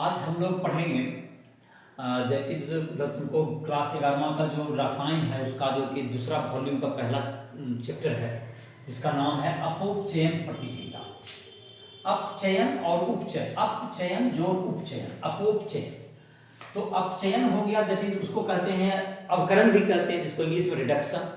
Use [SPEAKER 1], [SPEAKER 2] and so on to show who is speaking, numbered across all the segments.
[SPEAKER 1] आज हम लोग पढ़ेंगे दैट इज मतलब तुमको क्लास 11वां का जो रसायन है उसका जो कि दूसरा वॉल्यूम का पहला चैप्टर है जिसका नाम है अपचयन प्रतिक्रिया। अपचयन और उपचयन, अपचयन जोड़ उपचयन, अपोपचयन। तो अपचयन हो गया दैट इज उसको कहते हैं अवकरण भी कहते हैं जिसको इंग्लिश में रिडक्शन,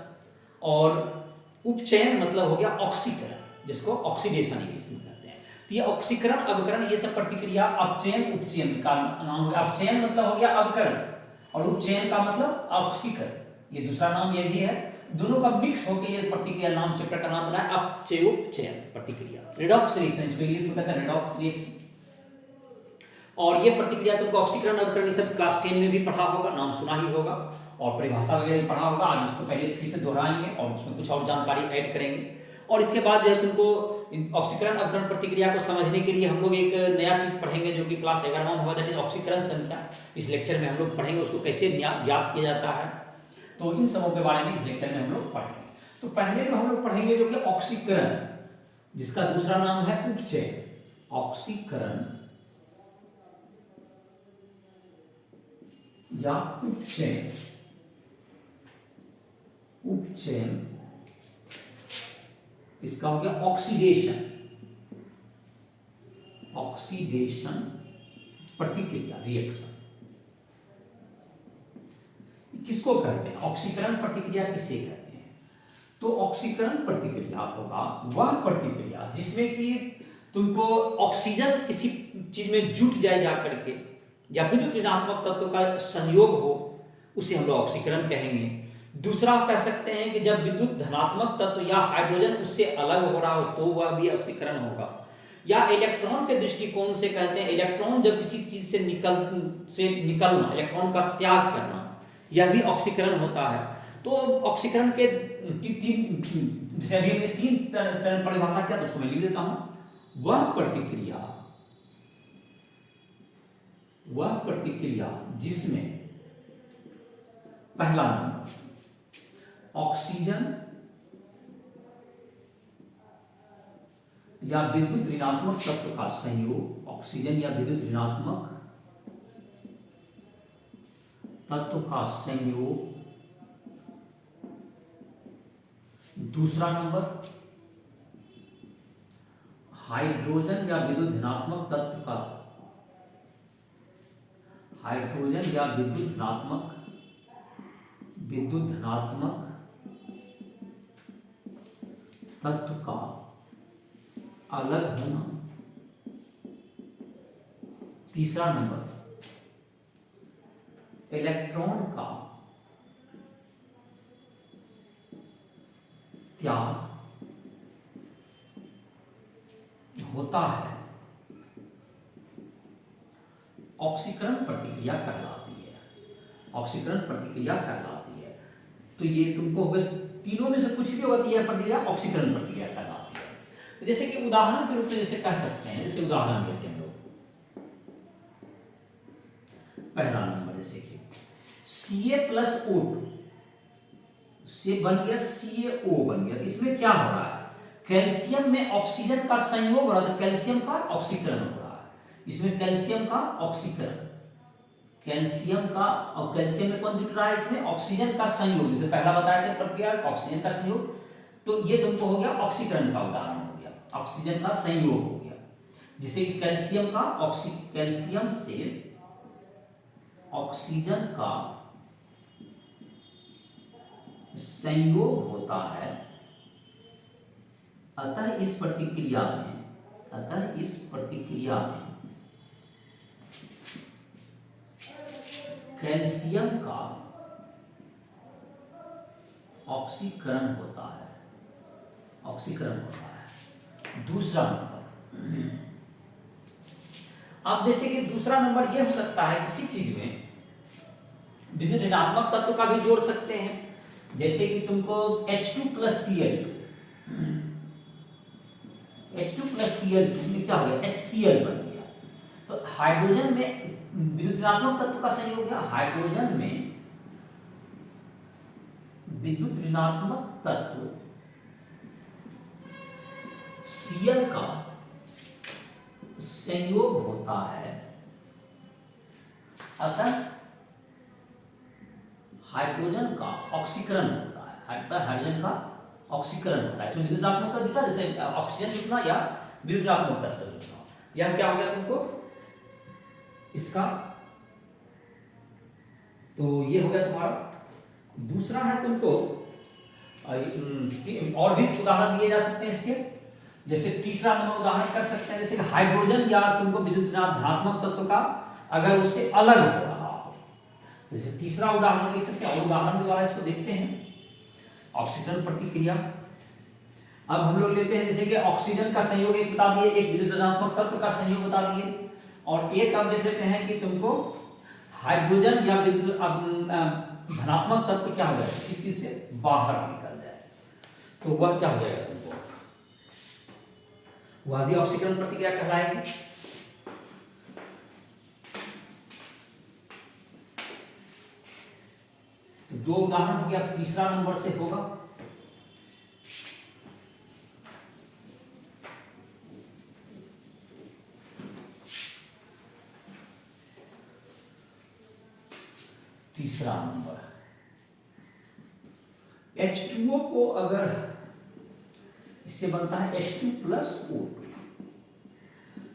[SPEAKER 1] और उपचयन मतलब हो गया ऑक्सीकरण जिसको ऑक्सीडेशन इंग्लिश में कहते हैं। तो ये ऑक्सीकरण अवकरण ये सब प्रतिक्रिया अपचयन उपचयन का नाम हो गया। अपचयन मतलब हो गया अवकरण और उपचयन का मतलब ऑक्सीकरण, ये दूसरा नाम ये भी है। दोनों का मिक्स होकर ये प्रतिक्रिया नाम चैप्टर का नाम बना है अपचयोपचयन प्रतिक्रिया, रिडॉक्स रिएक्शन इसको इंग्लिश में कहते हैं रिडॉक्स रिएक्शन। और ये प्रतिक्रिया तुमको ऑक्सीकरण अवकरण सब क्लास 10 में भी पढ़ा होगा, नाम सुना ही होगा, और परिभाषा वगैरह भी पढ़ा होगा। आज उसको पहले फिर से दोहराएंगे और उसमें कुछ और जानकारी ऐड करेंगे। और इसके बाद जो है तुमको ऑक्सीकरण अवकरण प्रतिक्रिया को समझने के लिए हम लोग एक नया चीज पढ़ेंगे जो कि क्लास 11वां में होगा, दैट इज ऑक्सीकरण संख्या। इस लेक्चर में हम लोग पढ़ेंगे उसको कैसे ज्ञात किया जाता है, तो इन सबों के बारे में इस लेक्चर में हम लोग पढ़ेंगे। तो पहले तो हम लोग पढ़ेंगे जो कि ऑक्सीकरण, जिसका दूसरा नाम है उपचयन। ऑक्सीकरण या उपचयन, उपचयन इसका हो गया ऑक्सीडेशन, ऑक्सीडेशन प्रतिक्रिया रिएक्शन। किसको कहते हैं ऑक्सीकरण प्रतिक्रिया, किसे कहते हैं? तो ऑक्सीकरण प्रतिक्रिया होगा वह प्रतिक्रिया जिसमें कि तुमको ऑक्सीजन किसी चीज में जुट जाए जा करके, या विद्युत ऋणात्मक तत्व का संयोग हो, उसे हम लोग ऑक्सीकरण कहेंगे। दूसरा कह सकते हैं कि जब विद्युत धनात्मक तत्व या हाइड्रोजन उससे अलग हो रहा हो तो वह भी ऑक्सीकरण होगा। या इलेक्ट्रॉन के दृष्टिकोण से कहते हैं इलेक्ट्रॉन जब किसी चीज से निकलना, इलेक्ट्रॉन का त्याग करना, यह भी ऑक्सीकरण होता है। तो ऑक्सीकरण के तीन, जैसे अभी हमने तीन तरह परिभाषा किया तो उसको मैं लिख देता हूं। वह प्रतिक्रिया जिसमें पहला नंबर ऑक्सीजन या विद्युत ऋणात्मक तत्व का संयोग, ऑक्सीजन या विद्युत ऋणात्मक तत्व का संयोग। दूसरा नंबर हाइड्रोजन या विद्युत धनात्मक तत्व का, हाइड्रोजन या विद्युत धनात्मक तत्व का अलग होना। तीसरा नंबर इलेक्ट्रॉन का त्याग होता है, ऑक्सीकरण प्रतिक्रिया कहलाती है। ऑक्सीकरण प्रतिक्रिया कहलाती है। तो ये तुमको हो गए तीनों में से कुछ भी होती है प्रतिक्रिया ऑक्सीकरण प्रक्रिया कहलाती है। तो जैसे कि उदाहरण के रूप में जैसे कह सकते हैं, जैसे उदाहरण लेते हैं लोग, पहला नंबर जैसे कि Ca+O2 से बन गया CaO बन गया। इसमें क्या हो रहा है? कैल्शियम में ऑक्सीजन का संयोग हो रहा है, तो कैल्शियम का ऑक्सीकरण हो रहा है। इसमें कैल्शियम का ऑक्सीकरण, कैल्शियम का, और कैल्शियम में कौन जुट रहा है? इसमें ऑक्सीजन का संयोग, जैसे पहला बताया था प्रक्रिया ऑक्सीजन का संयोग। तो ये तुमको हो गया ऑक्सीकरण का उदाहरण हो गया, ऑक्सीजन का संयोग हो गया। जिसे कैल्शियम का कैल्शियम से ऑक्सीजन का संयोग होता है। अतः इस प्रतिक्रिया में कैल्शियम का ऑक्सीकरण होता है, ऑक्सीकरण होता है। दूसरा नंबर, अब जैसे कि दूसरा नंबर यह हो सकता है किसी चीज में विद्युत ऋणात्मक तत्व का भी जोड़ सकते हैं। जैसे कि तुमको H2+Cl2, H2+Cl2 में क्या हो गया? HCl बन गया। तो हाइड्रोजन में विद्युत ऋणात्मक तत्व का संयोग है, हाइड्रोजन में विद्युत ऋणात्मक तत्व Cl का संयोग होता है अतः हाइड्रोजन का ऑक्सीकरण होता है, हाइड्रोजन का ऑक्सीकरण होता है। इसमें विद्युतात्मक तत्व जितना, जैसे ऑक्सीजन जितना या विद्युतात्मक तत्व जितना, यह क्या हो गया तुमको इसका, तो ये हो गया तुम्हारा। दूसरा है तुमको और भी उदाहरण दिए जा सकते हैं इसके, जैसे तीसरा नंबर उदाहरण कर सकते हैं, जैसे हाइड्रोजन या तुमको विद्युत धनात्मक तत्व का अगर उससे अलग हो रहा हो, जैसे तीसरा उदाहरण ले सकते हैं। और उदाहरण के द्वारा इसको देखते हैं, ऑक्सीजन प्रतिक्रिया। अब हम लोग लेते हैं जैसे कि ऑक्सीजन का संयोग एक बता दिए, एक विद्युत धनात्मक तत्व का संयोग बता दिए, और एक अब देख लेते हैं कि तुमको हाइड्रोजन या विद्युत धनात्मक तत्व क्या हो जाए, किसी चीज से बाहर निकल जाए, तो वह क्या हो जाएगा तुमको, वह भी ऑक्सीकरण प्रतिक्रिया कहलाएगी। तो दो उदाहरण हो गया, तीसरा नंबर से होगा तीसरा नंबर H2O को अगर इससे बनता है H2 प्लस O2।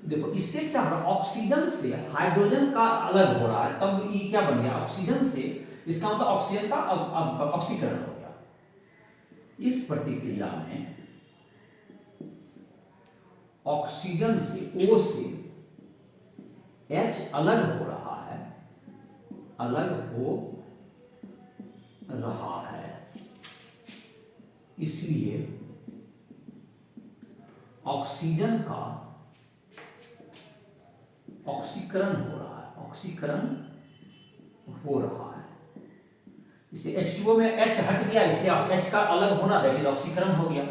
[SPEAKER 1] देखो इससे क्या हो रहा है, ऑक्सीजन से हाइड्रोजन का अलग हो रहा है, तब ये क्या बन गया ऑक्सीजन से, इसका मतलब ऑक्सीजन का अब ऑक्सीकरण हो गया। इस प्रतिक्रिया में ऑक्सीजन से O से H अलग हो रहा है, अलग हो रहा है, इसलिए ऑक्सीजन का ऑक्सीकरण हो रहा है, ऑक्सीकरण हो रहा है। इसलिए H2O में H हट गया, इसलिए H का अलग होना दैट इज ऑक्सीकरण हो गया।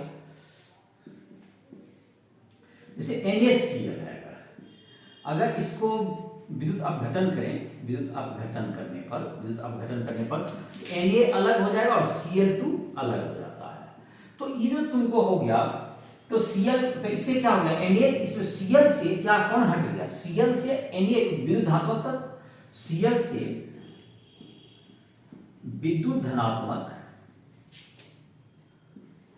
[SPEAKER 1] जैसे NaCl है, अगर इसको विद्युत अपघटन करें, विद्युत अपघटन करने पर Na अलग हो जाएगा और Cl2 अलग हो जाता है। तो ये जो तुमको हो गया, तो Cl, तो इससे क्या हो गया Na, इसमें Cl से क्या कौन हट गया, Cl से Na विद्युत धनात्मक तत्व, Cl से विद्युत धनात्मक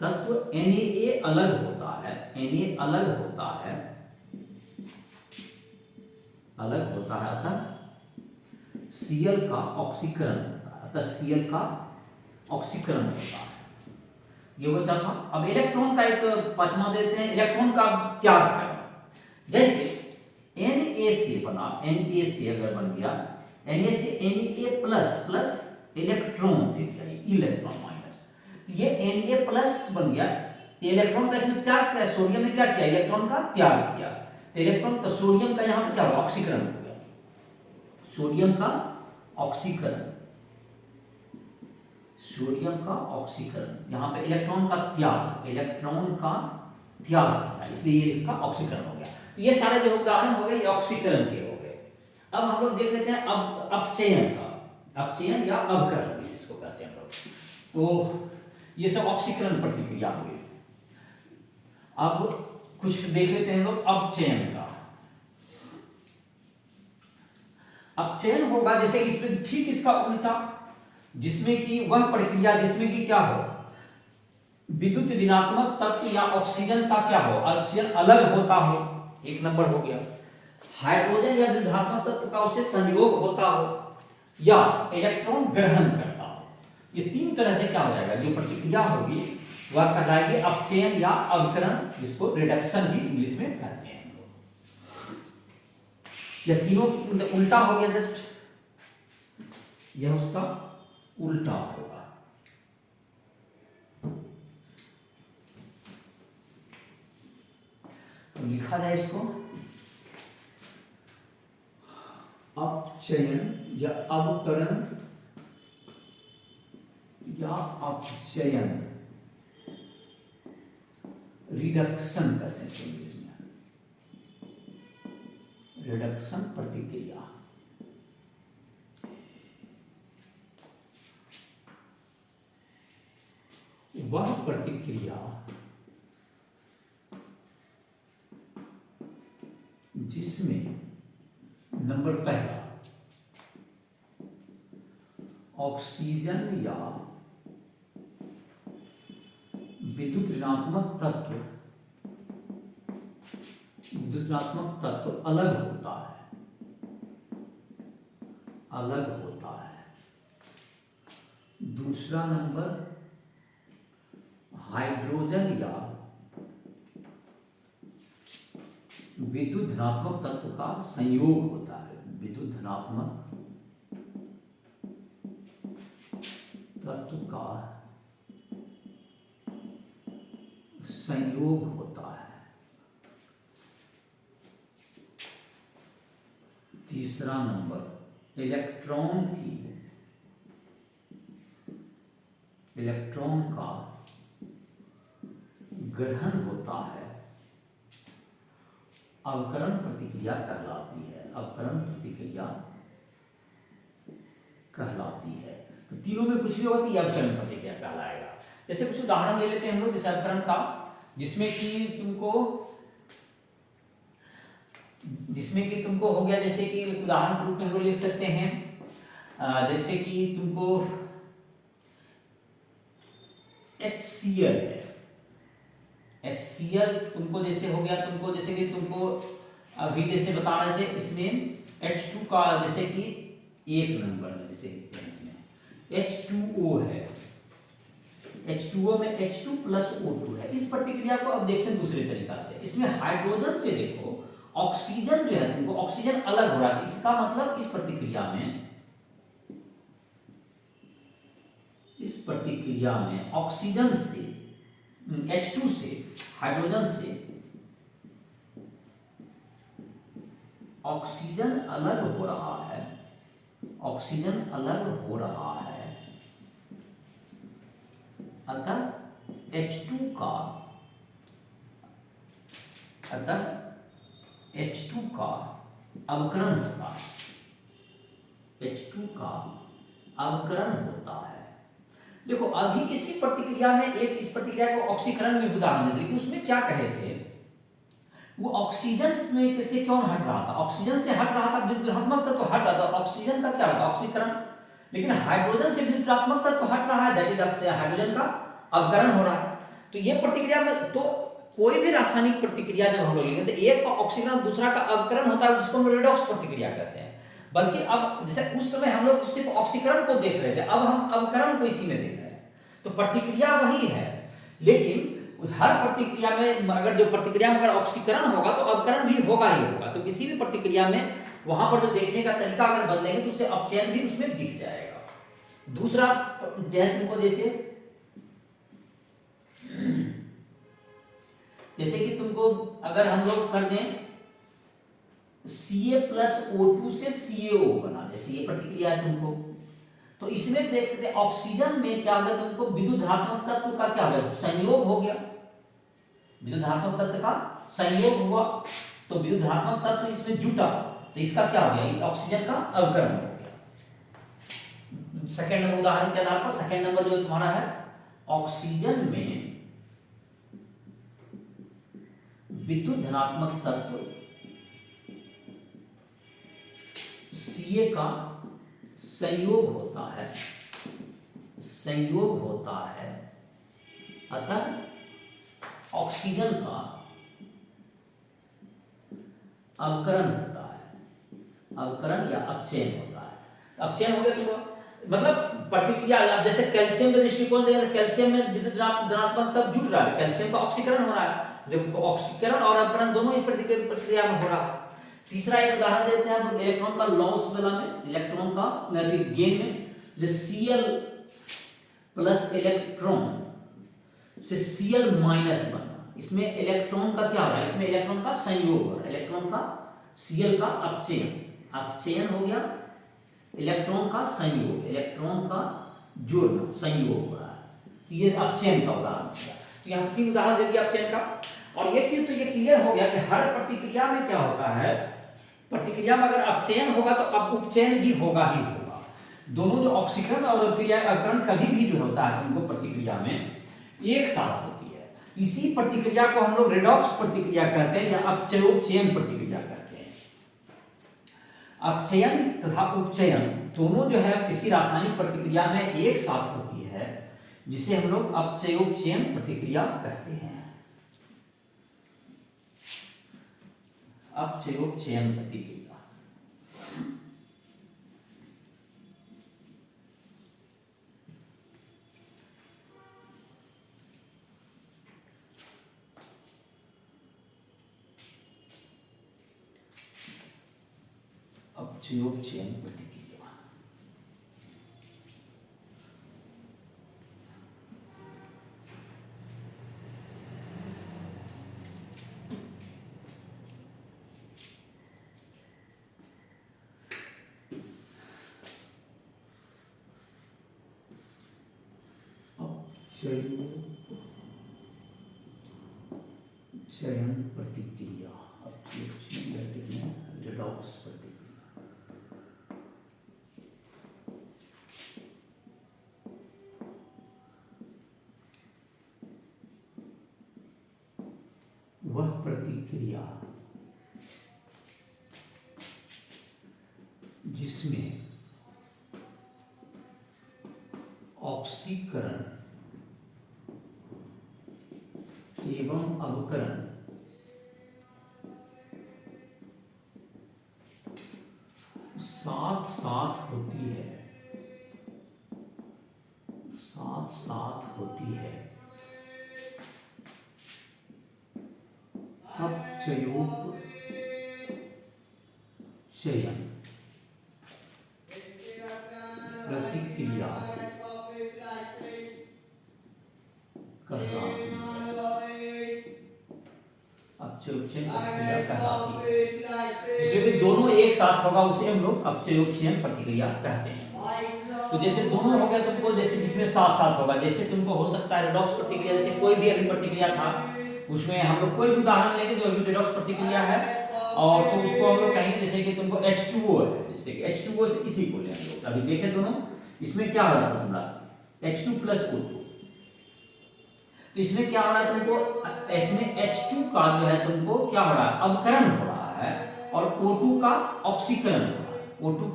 [SPEAKER 1] तत्व Na अलग होता है, Na अलग होता है, अतः Cl का ऑक्सीकरण होता है, अतः Cl का ऑक्सीकरण होता है। ये बचा था। अब इलेक्ट्रॉन का एक पांचवा देते हैं, इलेक्ट्रॉन का त्याग करना। जैसे Na से बना, Na से अगर बन गया, Na से Na प्लस प्लस इलेक्ट्रॉन दे दिया, इलेक्ट्रॉन माइनस, तो ये Na प्लस बन गया, इलेक्ट्रॉन का इसने त्याग किया, सोडियम ने क्या किया, इलेक्ट्रॉन का त्याग किया, तो इलेक्ट्रॉन, तो सोडियम का यहां पर क्या हुआ, ऑक्सीकरण हो गया, सोडियम का ऑक्सीकरण, सोडियम का ऑक्सीकरण, यहां पे इलेक्ट्रॉन का त्याग, इलेक्ट्रॉन का त्याग किया, इसलिए ये इसका ऑक्सीकरण हो गया। तो ये सारे जो उदाहरण हो गए ये ऑक्सीकरण के हो गए। अब हम लोग देख लेते हैं अब अपचयन का, अपचयन या अवकरण जिसको कहते हैं हम लोग, तो ये सब ऑक्सीकरण प्रतिक्रिया हो गई। अब कुछ देख लेते हैं लोग अपचयन का। अपचयन होगा जैसे इसमें ठीक इसका उल्टा, जिसमें कि वह प्रक्रिया जिसमें कि क्या हो, विद्युत ऋणात्मक तत्व या ऑक्सीजन का क्या हो, ऑक्सीजन अलग होता हो, एक नंबर हो गया, हाइड्रोजन या धनात्मक तत्व का उससे संयोग होता हो, या इलेक्ट्रॉन ग्रहण करता हो। ये तीन तरह से क्या हो जाएगा, जो प्रतिक्रिया होगी वह कहलाएगी अपचयन या अवकरण, जिसको रिडक्शन भी इंग्लिश में कहते हैं। यह तीनों उल्टा हो गया, जस्ट यह उसका उल्टा होगा। तो लिखा जाए इसको अपचयन या अवकरण या अपचयन, रिडक्शन करते हैं इंग्लिश में, रिडक्शन प्रतिक्रिया। वह प्रतिक्रिया जिसमें नंबर पहला ऑक्सीजन या विद्युत ऋणात्मक तत्व अलग होता है, अलग होता है। दूसरा नंबर, हाइड्रोजन या विद्युत धनात्मक तत्व का संयोग होता है, विद्युत धनात्मक तत्व का संयोग होता है। तीसरा नंबर, इलेक्ट्रॉन का ग्रहण होता है, अवकरण प्रतिक्रिया कहलाती है, अवकरण प्रतिक्रिया कहलाती है। तो तीनों में कुछ भी होती है अवकरण प्रतिक्रिया कहलाएगा। जैसे कुछ उदाहरण ले लेते हैं हम लोग जैसे अवकरण का, जिसमें कि तुमको हो गया, जैसे कि उदाहरण के रूप में हम लोग लिख सकते हैं, जैसे कि तुमको HCl है, HCl तुमको जैसे हो गया, तुमको जैसे कि तुमको अभी जैसे बता रहे थे, इसमें H2 का जैसे कि 1 नंबर में जैसे इसमें H2O है, H2O में H2 प्लस O2 है। इस प्रतिक्रिया को अब देखते हैं दूसरे तरीका से। इसमें हाइड्रोजन से देखो ऑक्सीजन जो है, तुमको ऑक्सीजन अलग हो रहा है, इसका मतलब इस प्रतिक्रिया में ऑक्सीजन से H2 से, हाइड्रोजन से ऑक्सीजन अलग हो रहा है, ऑक्सीजन अलग हो रहा है, अतः H2 का अवकरण होता है, H2 का अवकरण होता है। देखो अभी किसी प्रतिक्रिया में इस प्रतिक्रिया को ऑक्सीकरण में उदाहरण देते, उसमें क्या कहे थे, वो ऑक्सीजन में से क्यों हट रहा था, ऑक्सीजन से हट रहा था, विद्युत ऋणात्मक तत्व हट रहा था, ऑक्सीजन का क्या होता है ऑक्सीकरण, लेकिन हाइड्रोजन से विद्युत ऋणात्मक तत्व हट रहा है, दैट इज हाइड्रोजन का अवकरण हो रहा है। तो ये प्रतिक्रिया में, तो कोई भी रासायनिक प्रतिक्रिया जब हम लोग लेंगे तो एक का ऑक्सीकरण दूसरा का अवकरण होता है, जिसको हम रेडॉक्स प्रतिक्रिया कहते हैं। बल्कि अब जैसे उस समय हम लोग सिर्फ ऑक्सीकरण को देख रहे थे, अब हम अवकरण को इसी में देख रहे हैं। तो प्रतिक्रिया वही है, लेकिन हर प्रतिक्रिया में अगर जो प्रतिक्रिया में अगर ऑक्सीकरण होगा तो अवकरण भी होगा ही होगा। तो किसी भी प्रतिक्रिया में वहां पर जो देखने का तरीका अगर बदलेंगे तो उससे अपचयन भी उसमें दिख जाएगा। दूसरा तुमको जैसे कि तुमको अगर हम लोग कर दें Ca प्लस O2 से CaO बना, जैसे ये प्रतिक्रिया है तुमको, तो इसमें देखते थे ऑक्सीजन में क्या होगा, तुमको विद्युत धनात्मक तत्व का क्या हो गया, संयोग हो गया, विद्युत धनात्मक तत्व का संयोग हुआ, तो विद्युत धनात्मक तत्व इसमें जुटा, तो इसका क्या हो गया, ऑक्सीजन का अवकरण हो गया। सेकेंड नंबर उदाहरण के आधार पर, सेकेंड नंबर जो तुम्हारा है, ऑक्सीजन में विद्युत धनात्मक तत्व Ca का संयोग होता है, अतः ऑक्सीजन का अवकरण होता है, अवकरण या अपचयन होता है। अपचयन हो गया तो मतलब प्रतिक्रिया, जैसे कैल्शियम के दृष्टिकोण देखें तो कैल्शियम में विद्युत धनात्मक तत्व जुट रहा है, कैल्शियम का ऑक्सीकरण हो रहा है, देखो ऑक्सीकरण और अवकरण दोनों इस प्रतिक्रिया में हो रहा है। तीसरा एक उदाहरण देते हैं हम इलेक्ट्रॉन का लॉस वाला में, इलेक्ट्रॉन का गेन में, जैसे Cl प्लस इलेक्ट्रॉन से Cl माइनस बनना, इसमें इलेक्ट्रॉन का क्या हो रहा है, इसमें इलेक्ट्रॉन का संयोग हो रहा है, इलेक्ट्रॉन का Cl का अपचयन हो गया, इलेक्ट्रॉन का संयोग, इलेक्ट्रॉन का जोड़ना, संयोग हो रहा है। तो ये अपचयन का उदाहरण दिया। तो यहाँ 3 उदाहरण दे दिया अपचयन का। और एक चीज तो ये क्लियर हो गया कि हर प्रतिक्रिया में क्या होता है, प्रतिक्रिया में अगर अपचयन होगा तो अब उपचयन भी होगा ही होगा। दोनों जो ऑक्सीकरण और अवकरण कभी भी जो होता है उनको प्रतिक्रिया में एक साथ होती है। इसी प्रतिक्रिया को हम लोग रेडॉक्स प्रतिक्रिया कहते हैं या अपचयोपचयन प्रतिक्रिया कहते हैं। अपचयन तथा उपचयन दोनों जो है किसी रासायनिक प्रतिक्रिया में एक साथ होती है, जिसे हम लोग अपचयोपचयन प्रतिक्रिया कहते हैं। अपचयोपचयन प्रतिक्रिया। अपचयोपचयन प्रतिक्रिया। अपचयन प्रतिक्रिया, अपचयन रेडॉक्स प्रतिक्रिया। वह प्रतिक्रिया जिसमें ऑक्सीकरण एवं अवकरण साथ साथ होती है, साथ साथ होती है, अपचयोपचयन प्रतिक्रिया कहलाती है। अपचयोपचयन प्रतिक्रिया कहलाती है। इसमें भी दोनों एक साथ होगा उसे हम लोग अपचयोपचयन प्रतिक्रिया कहते हैं। तो जैसे दोनों हो गया तुमको, जैसे जिसमें साथ साथ होगा, जैसे तुमको हो सकता है रेडॉक्स प्रतिक्रिया, जैसे कोई भी अभी प्रतिक्रिया था उसमें हम लोग कोई भी उदाहरण लेंगे जो अभी रेडॉक्स प्रतिक्रिया है, और तो उसको हम लोग कहेंगे जैसे कि तुमको H2O है, जैसे कि H2O से इसी को ले हम लोग अभी देखे दोनों, इसमें क्या हो रहा था तुम्हारा H2 + O2, तो इसमें क्या हो रहा है तुमको इसमें H2 का जो है तुमको क्या हो रहा है, अवकरण हो रहा है, और O2 का ऑक्सीकरण हो रहा है। O2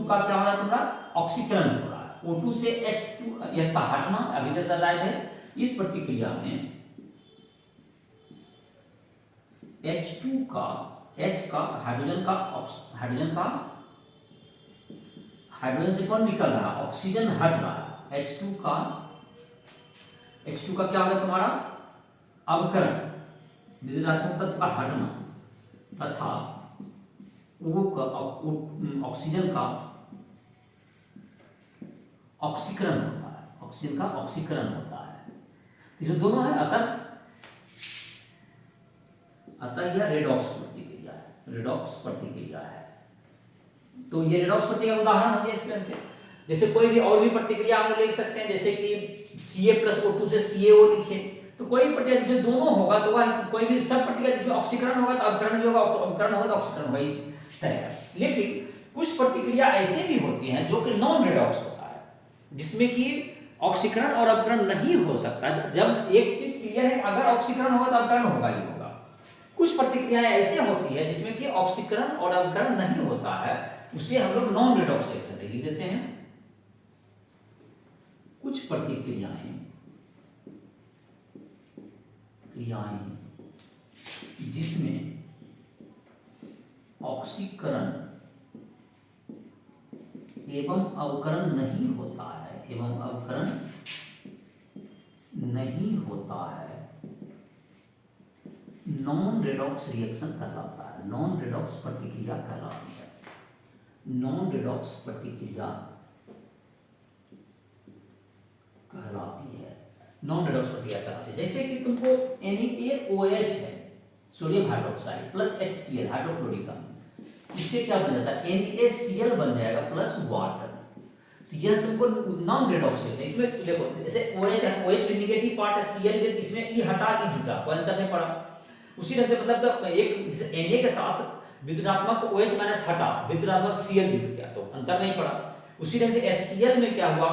[SPEAKER 1] का क्या हो रहा है तुम्हारा ऑक्सीकरण हो रहा है। O2 से H2 इसका हटना अभी तक बताए थे। इस प्रतिक्रिया में H2 का H का हाइड्रोजन से कौन निकल रहा है, ऑक्सीजन हट रहा है। H2 का क्या होगा तुम्हारा अवकरण, विद्युतात्मक तत्व का हटना, तथा O का ऑक्सीजन का ऑक्सीकरण होता है, ऑक्सीजन का ऑक्सीकरण होता है। इसमें दोनों है, अतः यह रेडॉक्स प्रतिक्रिया है, रेडॉक्स प्रतिक्रिया है। तो ये रेडॉक्स प्रतिक्रिया का उदाहरण हो गया इस तरह से। जैसे कोई भी और भी प्रतिक्रिया हम लिख सकते हैं, जैसे कि Ca+O2 से CaO लिखे, तो कोई भी प्रतिक्रिया जिसमें दोनों होगा तो वह कोई भी सब प्रतिक्रिया जिसमें ऑक्सीकरण होगा तो अवकरण भी होगा, अवकरण होगा तो ऑक्सीकरण होगा, ही तय है। लेकिन कुछ प्रतिक्रिया ऐसे भी होती हैं जो कि नॉन रेडॉक्स होता है, जिसमें कि ऑक्सीकरण और अवकरण नहीं हो सकता। जब एक चीज क्लियर है कि अगर ऑक्सीकरण होगा तो अवकरण होगा ही होगा। कुछ प्रतिक्रियाएं ऐसी होती है जिसमें कि ऑक्सीकरण और अवकरण नहीं होता है, उसे हम लोग नॉन रेडॉक्स रिएक्शन लिख देते हैं। कुछ प्रतिक्रियाएं जिसमें ऑक्सीकरण एवं अवकरण नहीं होता है, नॉन रेडॉक्स रिएक्शन कहलाता है, नॉन रेडॉक्स प्रतिक्रिया कहलाती है। नॉन रेडॉक्स प्रतिक्रिया कहलाती है, नॉन रेडॉक्स प्रतिक्रिया कहलाती है। जैसे कि तुमको NaOH है, sodium hydroxide plus HCl hydrochloric अम्ल, इससे क्या बन जाता है NaCl बन जाएगा प्लस वाटर। तो यह तुमको नॉन रेडॉक्स है। इसमें देखो जैसे OH है, OH में निगेटिव पार्ट है, Cl में, इसमें E हटा E जुटा, कोई अंतर नहीं पड़ा। उसी ढंग से मतलब तो एक Na के साथ विद्युतात्मक OH माइनस हटा, विद्युतात्मक Cl जुट गया, तो अंतर नहीं पड़ा। उसी ढंग से HCl में क्या हुआ,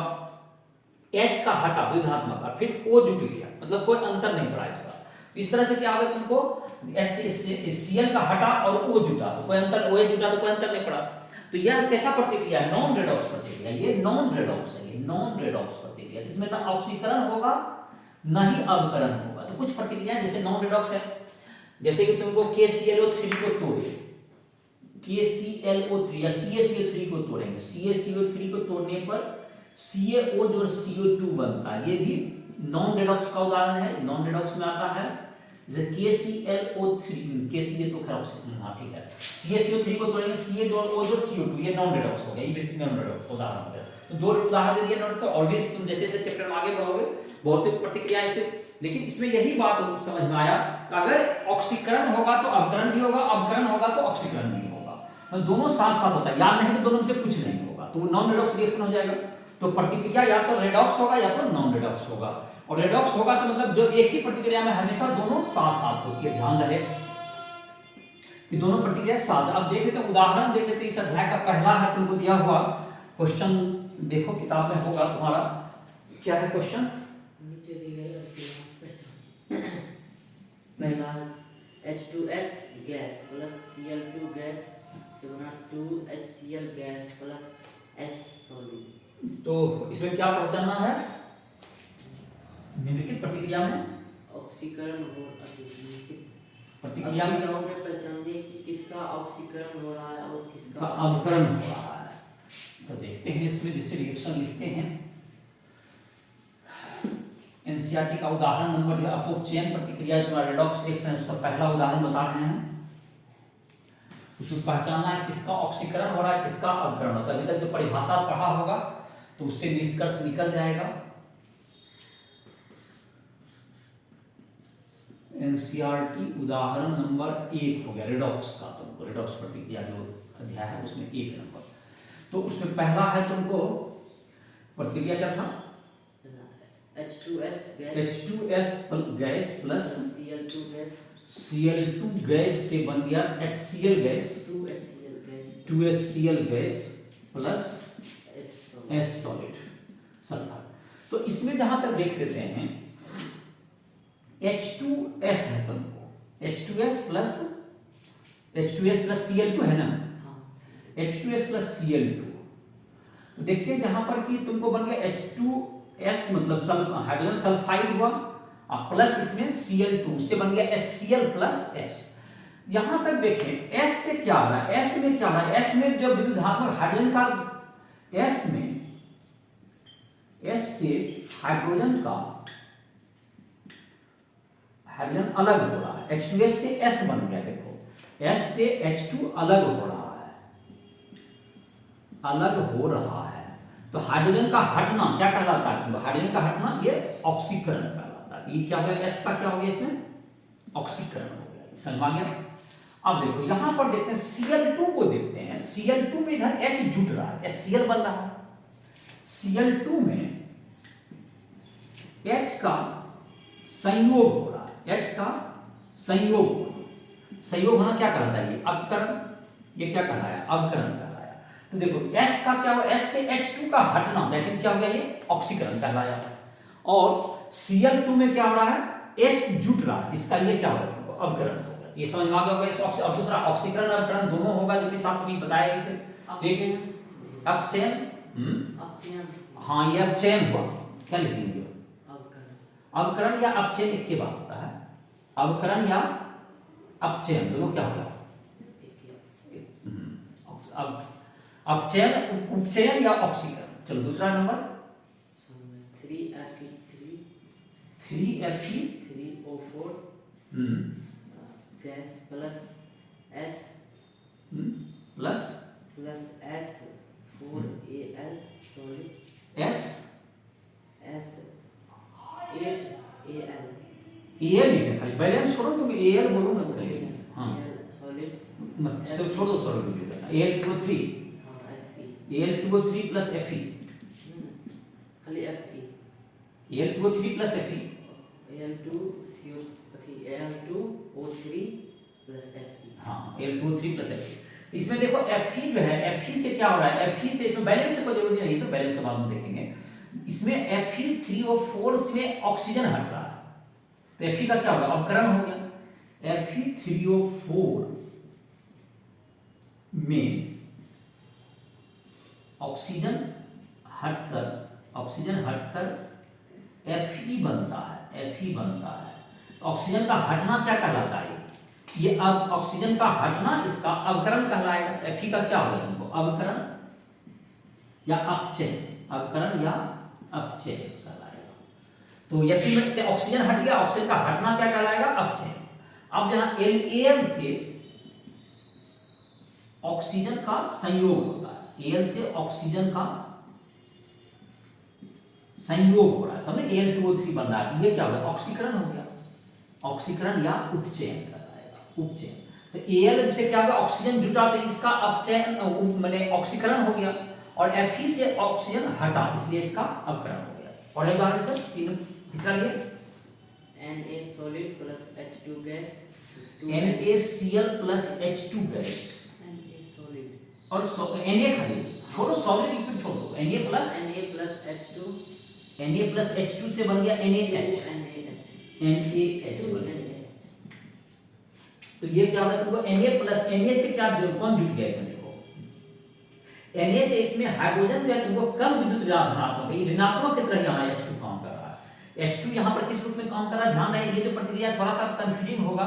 [SPEAKER 1] H का हटा विद्युतात्मक और फिर O जुट गया, मतलब कोई अंतर नहीं पड़ा इसका। इस तरह से क्या होगा, तुमको HCl का हटा और O जुटा तो कोई अंतर, OH जुटा तो कोई अंतर नहीं पड़ा। तो यह कैसा प्रतिक्रिया है, नॉन रेडॉक्स प्रतिक्रिया, ये नॉन रेडॉक्स है, ये नॉन रेडॉक्स प्रतिक्रिया, इसमें ना ऑक्सीकरण होगा ना ही अवकरण होगा। तो कुछ प्रतिक्रियाएं जैसे नॉन रेडॉक्स है, जैसे कि तुमको KClO3 को तोड़े, KClO3 या CaCO3 को तोड़ेंगे, CaCO3 को तोड़ने पर CaO जो CO2 बनता है, ये भी नॉन रेडॉक्स का उदाहरण है, नॉन रेडॉक्स में आता है। जैसे KClO3 ये तो खैर हाँ ठीक है, CaCO3 को तोड़ेंगे, CaO जो CO2, ये नॉन रेडॉक्स हो गया, ये नॉन रेडॉक्स का उदाहरण हो गया। तो दो उदाहरण दे दिए नॉन, और भी तुम जैसे जैसे चैप्टर में आगे बढ़ोगे बहुत सी प्रतिक्रियाएं से, लेकिन इसमें यही बात समझ में आया कि अगर ऑक्सीकरण होगा तो अवकरण भी होगा, अवकरण होगा तो ऑक्सीकरण भी होगा, तो दोनों साथ साथ होता है, याद नहीं तो दोनों में से कुछ नहीं होगा, तो नॉन रेडॉक्स रिएक्शन हो जाएगा। तो प्रतिक्रिया या तो रेडॉक्स होगा या तो नॉन रेडॉक्स होगा, और रेडॉक्स होगा तो मतलब जो एक ही प्रतिक्रिया में हमेशा दोनों साथ साथ होती है, ध्यान रहे कि दोनों प्रतिक्रिया साथ। अब देख लेते हैं उदाहरण, देख लेते हैं इस अध्याय का पहला है, तुमको दिया हुआ क्वेश्चन, देखो किताब में होगा तुम्हारा, क्या है क्वेश्चन,
[SPEAKER 2] पहला H2S gas plus Cl2 gas से बना 2HCl gas plus S solid.
[SPEAKER 1] तो इसमें क्या पहचानना है, निम्नलिखित प्रतिक्रिया में
[SPEAKER 2] ऑक्सीकरण और अतिक्रिया
[SPEAKER 1] प्रतिक्रिया में
[SPEAKER 2] पहचानिए कि किसका ऑक्सीकरण हो रहा है और किसका
[SPEAKER 1] अवकरण हो रहा है। तो देखते हैं इसमें, जिससे रिएक्शन लिखते हैं, एनसीईआरटी का उदाहरण नंबर जो अपोक्चेन प्रतिक्रिया तुम्हारा रेडॉक्स रिएक्शन, उसका पहला उदाहरण बता रहे हैं। उसमें पहचानना है किसका ऑक्सीकरण हो रहा है, किसका अवकरण होता है। अभी तक जो परिभाषा पढ़ा होगा तो उससे निष्कर्ष निकल जाएगा। एनसीईआरटी उदाहरण नंबर 1 हो गया रेडॉक्स का, तो रेडॉक्स प्रतिक्रिया जो अध्याय है उसमें 1 नंबर। तो उसमें पहला है तुमको प्रतिक्रिया क्या था,
[SPEAKER 2] H2S
[SPEAKER 1] gas plus
[SPEAKER 2] Cl2
[SPEAKER 1] gas से बन गया HCl gas, 2HCl gas plus S solid sulphur. तो इसमें जहां तक देख लेते हैं H2S है तुमको, H2S प्लस Cl2 है ना, H2S प्लस Cl2। तो देखते हैं जहां पर कि तुमको बन गया H2S मतलब हाइड्रोजन सल्फाइड हुआ, और प्लस इसमें Cl2 से बन गया HCl प्लस S। यहां तक देखें S से क्या हो रहा है, S में क्या हो रहा है, S में जब विद्युत धात्मक हाइड्रोजन का S से हाइड्रोजन अलग हो रहा है, H2S से S बन गया, देखो S से H2 अलग हो रहा है, तो हाइड्रोजन का हटना क्या कहलाता है, हाइड्रोजन का हटना ये ऑक्सीकरण कहलाता है। ये क्या हो गया, S का क्या हो गया, इसमें ऑक्सीकरण हो गया, समझ आ गया। अब देखो यहां पर देखते हैं Cl2 को, देखते हैं Cl2 में इधर H जुट रहा है, HCl बन रहा है, Cl2 में H का संयोग हो रहा है, H का संयोग होना क्या कहलाता है, ये अवकरण, ये क्या कहलाया, अवकरण कहलाया। तो देखो S का क्या हुआ, S से H2 का हटना, दैट इज क्या हो गया, ये ऑक्सीकरण कहलाया। और Cl2 में क्या हो रहा है, H जुट रहा है, इसका ये क्या होगा, अवकरण होगा। ये समझ में आ गया होगा। अब दूसरा ऑक्सीकरण अवकरण दोनों होगा, जो भी साथ में बताया गए थे। अपचयन, हाँ ये अपचयन हुआ, क्या लिखेंगे, अवकरण या अपचयन एक ही बात होता है, अवकरण या अपचयन दोनों क्या होगा, अपचयन, उपचयन या ऑक्सीकरण। चलो दूसरा number
[SPEAKER 2] 3Fe3O4 gas plus S
[SPEAKER 1] plus
[SPEAKER 2] S 4Al solid S 8Al
[SPEAKER 1] Al लिखे, खाली बैलेंस छोड़ो, तुम Al बोलो मत करिए, हाँ
[SPEAKER 2] सॉलिड
[SPEAKER 1] मत छोड़ दो, सॉलिड बोलिएगा। Al2O3 Al2O3 प्लस Fe,
[SPEAKER 2] खाली Fe
[SPEAKER 1] Al2O3 plus Fe, Al2O3 plus Fe, हाँ Al2O3 प्लस Fe। इसमें देखो Fe जो है, Fe से क्या हो रहा है, Fe से इसमें बैलेंस से कोई जरूरी नहीं है, बैलेंस के बाद में देखेंगे। इसमें Fe3O4 में ऑक्सीजन हट रहा है, तो Fe का क्या होगा, अवकरण हो गया। Fe3O4 में ऑक्सीजन हटकर Fe बनता है। ऑक्सीजन का हटना क्या कहलाता है, ये अब ऑक्सीजन का हटना इसका अवकरण कहलाएगा। Fe का क्या होगा तुमको, अवकरण या अपचय कहलाएगा। तो Fe में से ऑक्सीजन हट गया, ऑक्सीजन का हटना क्या कहलाएगा, अपचय। अब जहां Al से ऑक्सीजन का संयोग होता है, Al से ऑक्सीजन का संयोग हो रहा है, तब Al2O3 बन रहा है, ये क्या होगा, ऑक्सीकरण हो गया। ऑक्सीकरण या उपचयन कहलाएगा, उपचयन। तो Al से क्या होगा, ऑक्सीजन जुटा तो इसका अपचयन माने ऑक्सीकरण हो गया, और Fe से ऑक्सीजन हटा इसलिए इसका अपकरण हो गया। और उदाहरण सर तीसरा लिए
[SPEAKER 2] Na solid plus H2 gas,
[SPEAKER 1] NaCl plus H2 gas,
[SPEAKER 2] Na solid
[SPEAKER 1] और Na खाली छोड़ो, सॉलिड लिक्विड छोड़ दो, Na plus H2 से बन गया NaH, बन गया। तो ये क्या होगा तुमको, Na से क्या कौन जुट गया इसमें, देखो Na से इसमें हाइड्रोजन जो है तुमको कम विद्युत धनात्मक, ये ऋणात्मक की तरह यहाँ H2 काम कर रहा है। H2 यहाँ पर किस रूप में काम कर रहा है, ध्यान रहे, ये जो प्रतिक्रिया थोड़ा सा कंफ्यूजिंग होगा।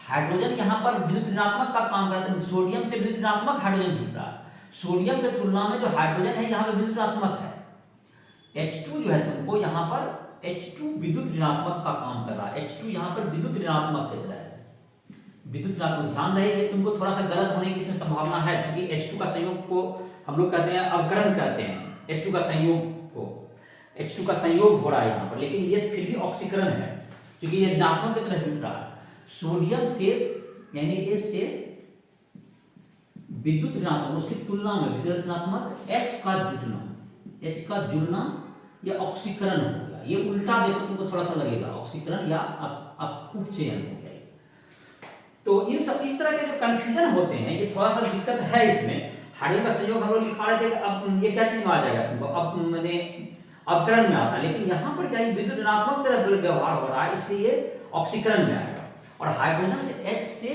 [SPEAKER 1] हाइड्रोजन यहाँ पर विद्युत ऋणात्मक का काम कर रहा है, सोडियम से विद्युत ऋणात्मक हाइड्रोजन जुट रहा है। सोडियम की तुलना में जो हाइड्रोजन है यहाँ पर विद्युत ऋणात्मक है। H2 जो है तुमको यहाँ पर H2 विद्युत ऋणात्मक का काम कर रहा है, H2 यहाँ पर विद्युत ऋणात्मक की तरह है, विद्युत ऋणात्मक। ध्यान रहे ये तुमको थोड़ा सा गलत होने की इसमें संभावना है, क्योंकि H2 का संयोग को हम लोग कहते हैं अवकरण कहते हैं, H2 का संयोग को, H2 का संयोग हो रहा है यहाँ पर, लेकिन ये फिर भी ऑक्सीकरण है, क्योंकि ये ऋणात्मक की तरह जुट रहा है। सोडियम से यानी से विद्युत ऋणात्मक, उसकी तुलना में विद्युत ऋणात्मक H का जुड़ना या ऑक्सीकरण हो गया। ये उल्टा देखो तुमको थोड़ा सा लगेगा, ऑक्सीकरण या उपचयन हो गया। तो इन सब इस तरह के जो कंफ्यूजन होते हैं, ये थोड़ा सा दिक्कत है इसमें। हाइड्रोजन का संयोग हम लोग लिखा रहे थे, अब ये क्या चीज में आ जाएगा तुमको, अब मैंने अवकरण में आता है, लेकिन यहाँ पर क्या विद्युत ऋणात्मक तरह व्यवहार हो रहा है, इसलिए ऑक्सीकरण में आएगा। और हाइड्रोजन से H से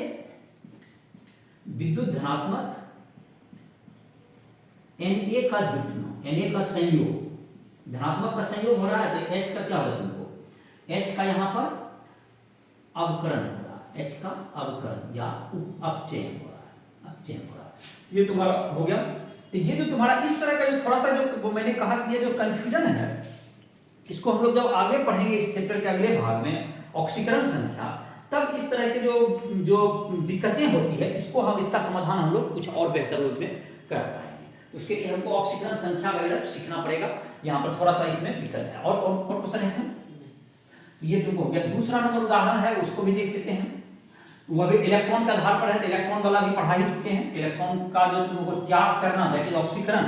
[SPEAKER 1] विद्युत धनात्मक Na का जुटना, Na का संयोग, धनात्मक का संयोग हो रहा है, तो H का क्या होगा तुमको, H का यहाँ पर अवकरण हो रहा है, H का अवकरण या अपचयन हो रहा है, ये तुम्हारा हो गया। तो ये जो तुम्हारा इस तरह का जो थोड़ा सा जो मैंने कहा कि ये जो कंफ्यूजन है, इसको हम लोग जब आगे पढ़ेंगे इस चैप्टर के अगले भाग में ऑक्सीकरण संख्या, तब इस तरह की जो दिक्कतें होती है, इसको हम इसका समाधान हम लोग कुछ और बेहतर रूप में कर पाएंगे। उसके लिए हमको ऑक्सीकरण संख्या वगैरह सीखना पड़ेगा, यहाँ पर थोड़ा सा इसमें दिक्कत है। और क्वेश्चन है इसमें, तो ये तुमको हो गया। दूसरा नंबर उदाहरण है, उसको भी देख लेते हैं। वह भी इलेक्ट्रॉन के आधार पर है, तो इलेक्ट्रॉन वाला भी पढ़ा ही चुके हैं। इलेक्ट्रॉन का जो तुमको त्याग करना दैट इज ऑक्सीकरण,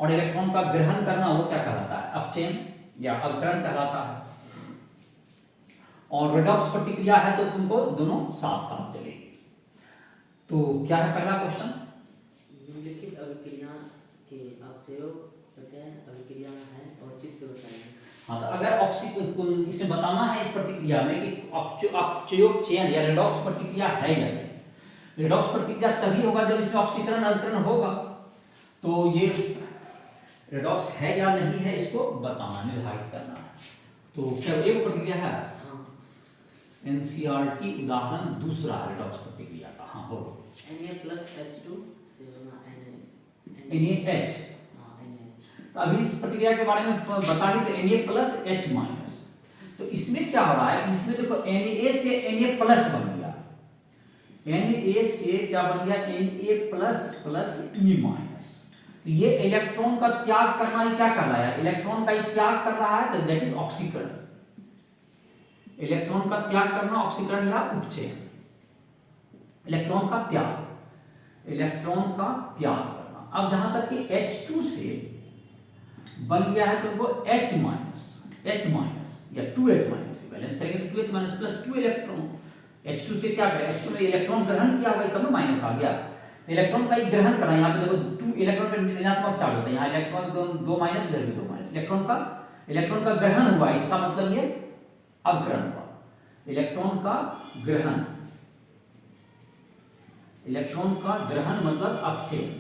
[SPEAKER 1] और इलेक्ट्रॉन का ग्रहण करना वो क्या कहलाता है, अपचयन या अवकरण कहलाता है। और रेडॉक्स प्रतिक्रिया है तो तुमको दोनों साथ साथ चलेगी। तो क्या है पहला क्वेश्चन,
[SPEAKER 2] निम्नलिखित अभिक्रिया के अपचयोग बजाय अभिक्रिया है औचित्य बताएं।
[SPEAKER 1] हाँ, तो अगर इसमें बताना है इस प्रतिक्रिया में कि अपचयोग चयन या रेडॉक्स प्रतिक्रिया है या नहीं। रेडॉक्स प्रतिक्रिया तभी होगा जब इसमें ऑक्सीकरण अवकरण होगा। तो ये रेडॉक्स है या नहीं है, इसको बताना, निर्धारित करना है। तो क्या एक प्रतिक्रिया है, एनसीईआरटी उदाहरण दूसरा रेडॉक्स प्रतिक्रिया का। हाँ बोलो,
[SPEAKER 2] Na plus H2 से बना
[SPEAKER 1] NaH। तो अभी इस प्रतिक्रिया के बारे में बता ही, तो Na प्लस H माइनस। तो इसमें क्या हो रहा है, इसमें देखो Na से Na प्लस बन गया, Na से क्या बन गया, Na plus plus E minus. तो ये इलेक्ट्रॉन का त्याग करना ही क्या कहलाया, इलेक्ट्रॉन का ही त्याग कर रहा है, तो दैट इज ऑक्सीकरण। इलेक्ट्रॉन का त्याग करना ऑक्सीकरण या उपचयन। इलेक्ट्रॉन का त्याग करना। अब जहां तक कि H2 से बन गया है तुमको H माइनस या 2H माइनस, बैलेंस करेंगे तो 2H minus plus 2 electron. H2 से क्या करें, H2 में इलेक्ट्रॉन ग्रहण किया हुआ तब माइनस आ गया। इलेक्ट्रॉन का ही ग्रहण करना, यहाँ पे देखो 2 इलेक्ट्रॉन पे ऋणात्मक चार्ज होता है, यहाँ इलेक्ट्रॉन 2 माइनस, इधर भी 2 माइनस। इलेक्ट्रॉन का ग्रहण हुआ, इसका मतलब ये अवकरण हुआ। इलेक्ट्रॉन का ग्रहण, इलेक्ट्रॉन का ग्रहण मतलब अपचयन।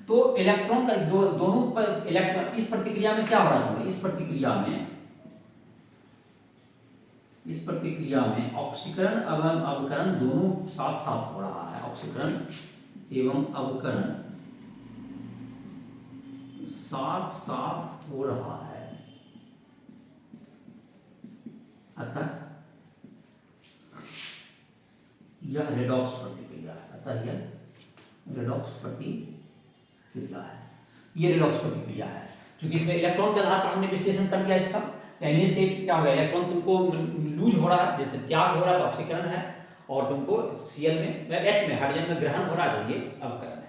[SPEAKER 1] तो इलेक्ट्रॉन का दोनों पर इलेक्ट्रॉन इस प्रतिक्रिया में क्या हो रहा है, इस प्रतिक्रिया में ऑक्सीकरण एवं अवकरण दोनों साथ साथ हो रहा है, ऑक्सीकरण एवं अवकरण साथ साथ हो रहा है। अतः यह रेडॉक्स प्रतिक्रिया है, अतः यह रेडॉक्स प्रतिक्रिया है, ये रेडॉक्स प्रतिक्रिया है। क्योंकि इसमें इलेक्ट्रॉन के आधार पर हमने विश्लेषण कर दिया इसका, कहने से क्या होगा, इलेक्ट्रॉन तुमको लूज हो रहा है, जैसे त्याग हो रहा है तो ऑक्सीकरण है, और तुमको Cl में H में हाइड्रोजन में ग्रहण हो रहा है तो ये अवकरण है।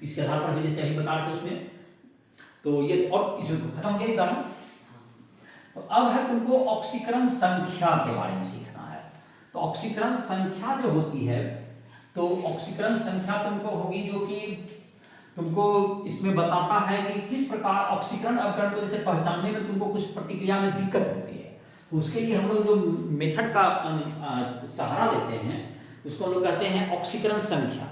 [SPEAKER 1] इसके आधार पर जैसे अभी बता रहे थे उसमें, तो ये और इसमें खत्म हो गया कारण। तो अब है तुमको ऑक्सीकरण संख्या के बारे में सीखना है। तो ऑक्सीकरण संख्या जो होती है, तो ऑक्सीकरण संख्या तुमको होगी जो कि तुमको इसमें बताता है कि किस प्रकार ऑक्सीकरण अवकरण को जैसे पहचानने में तुमको कुछ प्रतिक्रिया में दिक्कत होती है, तो उसके लिए हम लोग जो मेथड का सहारा लेते हैं उसको हम लोग कहते हैं ऑक्सीकरण संख्या।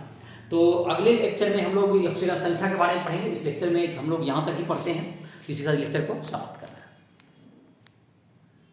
[SPEAKER 1] तो अगले लेक्चर में हम लोग ऑक्सीकरण संख्या के बारे में पढ़ेंगे। इस लेक्चर में हम लोग यहाँ तक ही पढ़ते हैं, इसी का लेक्चर को समाप्त करते हैं।